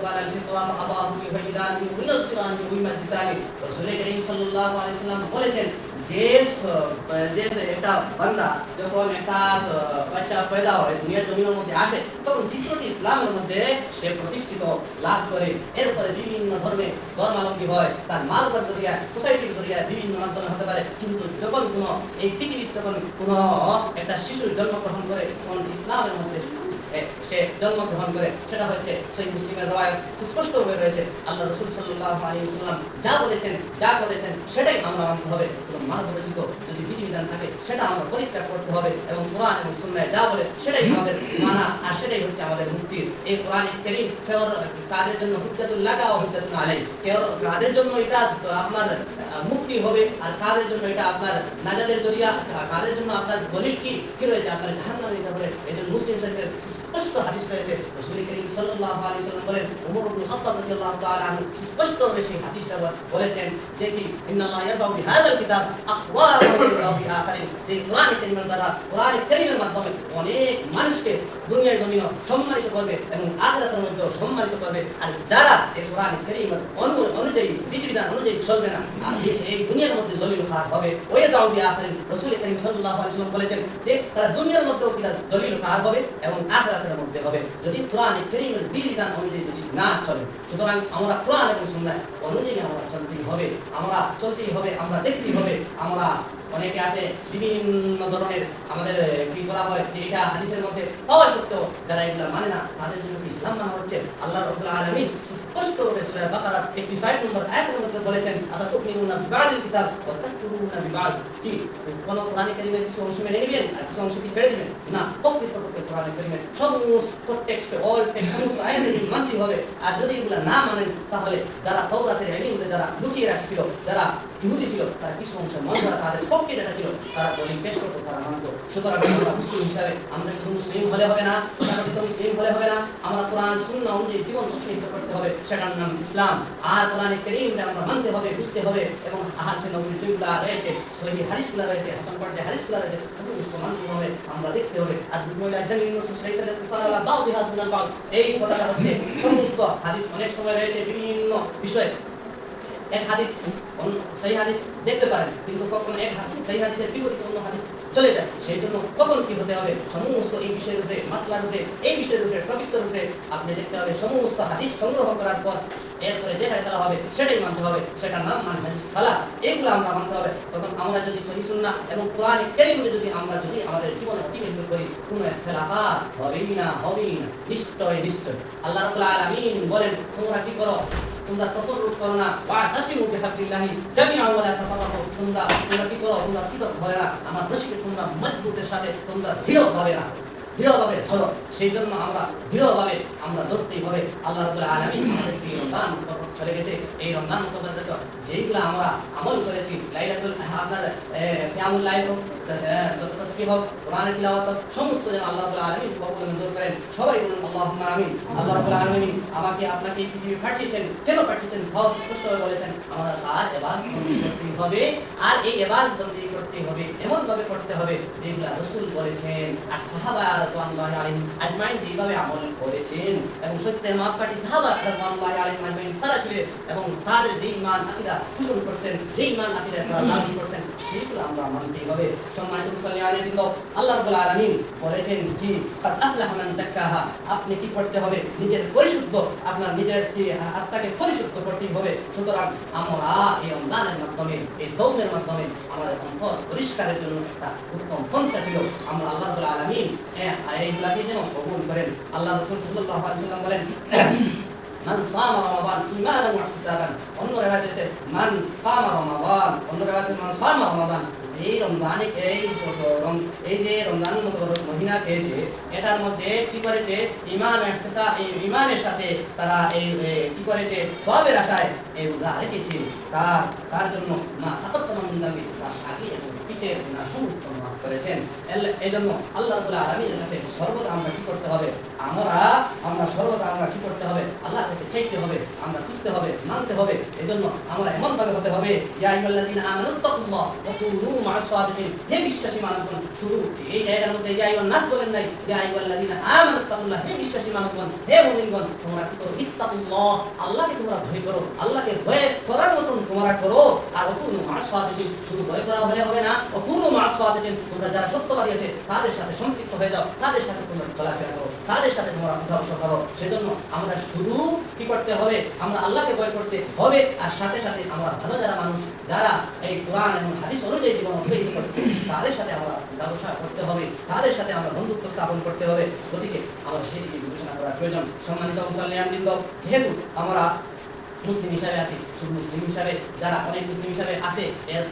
على الفطرة فأباه يهيدانه وينصرانه ويمجسانه رسول করিম সাল্লাল্লাহু আলাইহি ওয়াসাল্লাম বলেছেন যে একটা বান্দা যখন একটা বাচ্চা পয়দা হয় দুনিয়ার জমিনের মধ্যে আসে তখন ফিতরতি ইসলামের মধ্যে সে প্রতিষ্ঠিত লাভ করে এরপরে বিভিন্ন ধর্মাবলম্বী হয় তার মাল জরিয়া সোসাইটির জরিয়া বিভিন্ন মাধ্যমে হতে পারে কিন্তু যখন কোনো এই পৃথিবীর যখন কোনো একটা শিশু জন্মগ্রহণ করে তখন ইসলামের মধ্যে সে জন্মগ্রহণ করে সেটা হচ্ছে সেই মুসলিমের রওয়ায়াত স্পষ্ট হয়ে রয়েছে আল্লাহ রাসূল সাল্লাল্লাহু আলাইহি ওয়াসাল্লাম যা বলেছেন যা করেছেন সেটাই আমরা মানতে হবে কোনো মানবরচিত যদি বিধিবিধান থাকে সেটা আমরা পরিত্যাগ করতে হবে এবং কোরআন এবং সুন্নাহ যা বলে সেটাই আমাদের মানা আর সেটাই হচ্ছে আমাদের মুক্তির এই কোরআন কারীম কাদের জন্য হুজ্জাতুল লাকা ও হুজ্জাতুন আলাই কাদের জন্য এটা আপনার মুক্তি হবে আর কাদের জন্য এটা আপনার নাজাতের জরিয়া কাদের জন্য আপনার দলিল কি রয়েছে আপনার জাহান্নামে যেতে হবে এটা মুসলিম শরীফের স্পষ্ট হাদিস রয়েছে রাসূল করিম সাল্লাল্লাহু আলাইহি ওয়াসাল্লাম বলেন ওমর ইবনে খাত্তাব রাদিয়াল্লাহু তাআলা আনহু স্পষ্ট ভাবে সেই হাদিসটা বলেছেন যে কি ইন্নাল্লাহ ইয়ারফাউ বিহাযাল কিতাব আকওয়ামান ওয়া বিআখারিন যে কোরআন কারীমের দ্বারা কোরআন কারীমের মাধ্যমে অনেক মানুষকে দুনিয়ার জমিনে সম্মানিত করবে এবং আখিরাতের মধ্যে সম্মানিত করবে আর যারা এই কোরআন কারীমের অনুযায়ী বিধিবিধান অনুযায়ী চলবে না আর এই দুনিয়ার মধ্যে জলিল খারাপ হবে ওই যাও বিআখারিন রাসূল করিম সাল্লাল্লাহু আলাইহি ওয়াসাল্লাম বলেছেন যে তারা দুনিয়ার মধ্যেও জলিল খারাপ হবে এবং আখিরাতের মধ্যে হবে যদি কোরআন কারীমের বিধিবিধান অনুযায়ী যদি না চলে সুতরাং আমরা কোরআন এবং সুন্নাহ অনুযায়ী আমরা চলতেই হবে আমরা দেখতেই হবে আমরা অনেকে আছে বিভিন্ন ধরনের আমাদের কি করা হয় যে এটা হাদিসের মধ্যে পাওয়া সত্ত্বেও যারা এগুলো মানে না তাদের জন্য ইসলাম মানা হচ্ছে আল্লাহ রাব্বুল আলামিন স্পষ্টভাবে সূরা বাকারা 85 নম্বর আয়াতের মধ্যে বলেছেন আতাতুমিনুনা বিবাদিল কিতাব ওয়া তাকফুরুনা বিবাদ কি কোন কোরআন কারীমের কিছু অংশ মেনে নেবেন আর কিছু অংশ কি ছেড়ে দিবেন না প্রকৃতপক্ষে কোরআন কারীমের সমস্ত টেক্সট অল টেক্সট সমস্ত আয়াত মানতে হবে আর যদি এগুলো না মানেন তাহলে যারা তাওরাতের ইলমে যারা লুকিয়ে রাখছিল যারা ইহুদি ছিল তারা কিছু অংশ মানতে তাদের পক্ষে যেটা ছিল তারা দলিল পেশ করতে তারা মানত সুতরাং আমরা মুসলিম হিসাবে আমরা শুধু মুসলিম হলে হবে না মুসলিম হলে হবে না আমরা কোরআন সুন্নাহ অনুযায়ী জীবন প্রতিষ্ঠিত করতে হবে সেটার নাম ইসলাম আর কোরআন কারীমটা আমরা মানতে হবে বুঝতে হবে এবং আহাদিসে নববী যেগুলো রয়েছে সহিহ হাদিসগুলো রয়েছে হাসান পর্যায়ে হাদিসগুলো রয়েছে সমস্ত মানতে হবে আমরা দেখতে হবে আর দুনিয়া জামিল রাসূল সাল্লাল্লাহু আলাইহি ওয়াসাল্লাম বাউদিহা দুনাল বাউদ এই কথাটা হচ্ছে সমস্ত হাদিস অনেক সময় রয়েছে বিভিন্ন বিষয়ে এক হাদিস সহিহ হাদিস দেখতে পারেন কিন্তু কখন এক সহিহ হাদিসের বিপরীত অন্য হাদিস চলে যায় সেই জন্য কখন কি হতে হবে সমস্ত এই বিষয়ের উপরে মাসলার উপরে এই বিষয়ের উপরে টপিকসের উপরে আপনি দেখতে হবে সমস্ত হাদিস সংগ্রহ করার পর এরপরে যে ফয়সালা হবে সেটাই মানতে হবে সেটার নাম মানহাজ সালাহ এগুলো আমরা মানতে হবে তখন আমরা যদি সহিহ সুন্নাহ এবং কোরআন কারীমে যদি আমরা আমাদের জীবনে অতিবাহিত করি কোনো ইখতিলাফাত হবেই না নিশ্চয় আল্লাহ রাব্বুল আলামিন বলেন তোমরা কি করো তোমরা তফাররুক করো না ওয়াতাসিমু বিহাবলিল্লাহি জামিআন ওয়া লা তাফাররাকু তোমরা কি করো তোমরা কি হবে না আমার রশিকে তোমরা মজবুতের সাথে তোমরা দৃঢ়ভাবে ধরো সেই জন্য আমরা দৃঢ়ভাবে আমরা ধরতেই হবে আল্লাহ রাব্বুল আলামিন আমাদেরকে রমজান চলে গেছে এই রমজান মুতাবারক যেইগুলো আমরা আমল করেছি লাইলাতুল আপনার কিয়ামুল লাইল তাসবিহ কোরআন তিলাওয়াত সমস্ত যেন আল্লাহ রাব্বুল আলামিন কবুল মঞ্জুর করেন সবাই বলুন আল্লাহুম্মা আমিন আল্লাহ রাব্বুল আলামিন আমাকে আপনাকে এই পৃথিবী পাঠিয়েছেন কেন পাঠিয়েছেন ভাব স্পষ্টভাবে বলেছেন আমরা তার ইবাদত করতে হবে আর এই ইবাদত বন্দেগী করতে হবে এমন ভাবে করতে হবে যেগুলো রাসূল বলেছেন আর সাহাবা রাদিয়াল্লাহু আলাইহিম আজমাইন যেভাবে আমল করেছেন এবং সত্যের মাপকাঠি সাহাবা রাদিয়াল্লাহু আলাইহিম আজমাইন তারা ছিলেন এবং তাদের যে ঈমান আকীদা পোষণ করতেন যে ঈমান আকীদা লালন করতেন সেগুলো আমরা মানতেই হবে সম্মানিত মুসল্লি আলাইহিম আল্লাহ রাব্বুল আলামিন বলেছেন কি কাদ আফলাহা মান যাক্কাহা আপনি কি করতে হবে নিজের পরিশুদ্ধ আপনার নিজের আত্মাকে পরিশুদ্ধ করতে হবে সুতরাং আমরা এই রমজানের মাধ্যমে এই সওমের মাধ্যমে আমাদের অন্তর পরিষ্কারের জন্য একটা উত্তম পন্থা ছিল আমরা আল্লাহ রাব্বুল আলামিন এইগুলাকে যেন কবুল করেন আল্লাহ রাসূল সাল্লাল্লাহু আলাইহি ওয়াসাল্লাম বলেন মান সামা রমাদান ঈমানান ওয়া ইহতিসাবান অন্য রিওয়ায়াতে আছে মান কামা রমাদান অন্য রিওয়ায়াতে মান সামা রমাদান এই রমজানে এই যে রমজান মুবারক মহিনা পেয়েছে এটার মধ্যে কি করেছে ঈমানের সাথে তারা এই কি করেছে সওয়াবের আশায় এই রোজা রেখেছে তার জন্য মা তাকাত্তামা মিন যামবি তার আগে এবং পিছের গুনাহ সমস্ত মাফ করেছেন। এই জন্য আল্লাহ রাব্বুল আলামিনের কাছে সর্বদা আমরা কি করতে হবে? আমরা সর্বদা আমরা কি করতে হবে? আল্লাহর কাছে চাইতে হবে, আমরা খুঁজতে হবে, মানতে হবে। এই জন্য আমরা এমনভাবে হতে হবে, ইয়া আইয়ুহাল্লাযীনা আমানুত্তাকুল্লাহ ওয়া কুনু মা'আস সাদিকিন। হে বিশ্বাসী মানবগণ, শুধু এই জায়গার মধ্যে ইয়া আইয়ুহান নাস বলেন নাই, ইয়া আইয়ুহাল্লাযীনা আমানুত্তাকুল্লাহ। হে বিশ্বাসী মানবগণ, হে মুমিনগণ, তোমরা কি করো? ইত্তাকুল্লাহ, আল্লাহকে তোমরা ভয় করো, আল্লাহকে ভয় করার মতন তোমরা করো। আর ওয়া কুনু মা'আস সাদিকিন, শুধু ভয় করা হলে হবে না, ওয়া কুনু মা'আস সাদিকিন, তোমরা যারা সত্যবাদী আছে তাদের সাথে সম্পৃক্ত হয়ে যাও, তাদের সাথে তোমরা চলাফেরা করো, তাদের সাথে তোমরা উঠাবসা করো। সেজন্য আমরা শুধু কি করতে হবে? আমরা আল্লাহকে ভয় করতে হবে, আর সাথে সাথে আমরা ভালো যারা মানুষ, যারা এই কোরআন এবং হাদিস অনুযায়ী জীবন অতিবাহিত করছে, তাদের সাথে আমরা ব্যবসা করতে হবে, তাদের সাথে আমরা বন্ধুত্ব স্থাপন করতে হবে। গতিকে আমরা সেই দিকে বিবেচনা করা প্রয়োজন। সম্মানিত মুসল্লিয়ানবৃন্দ, যেহেতু আমরা মুসলিম হিসাবে আছি, শুধু মুসলিম হিসাবে যারা অনেক মুসলিম হিসাবে আছে, এর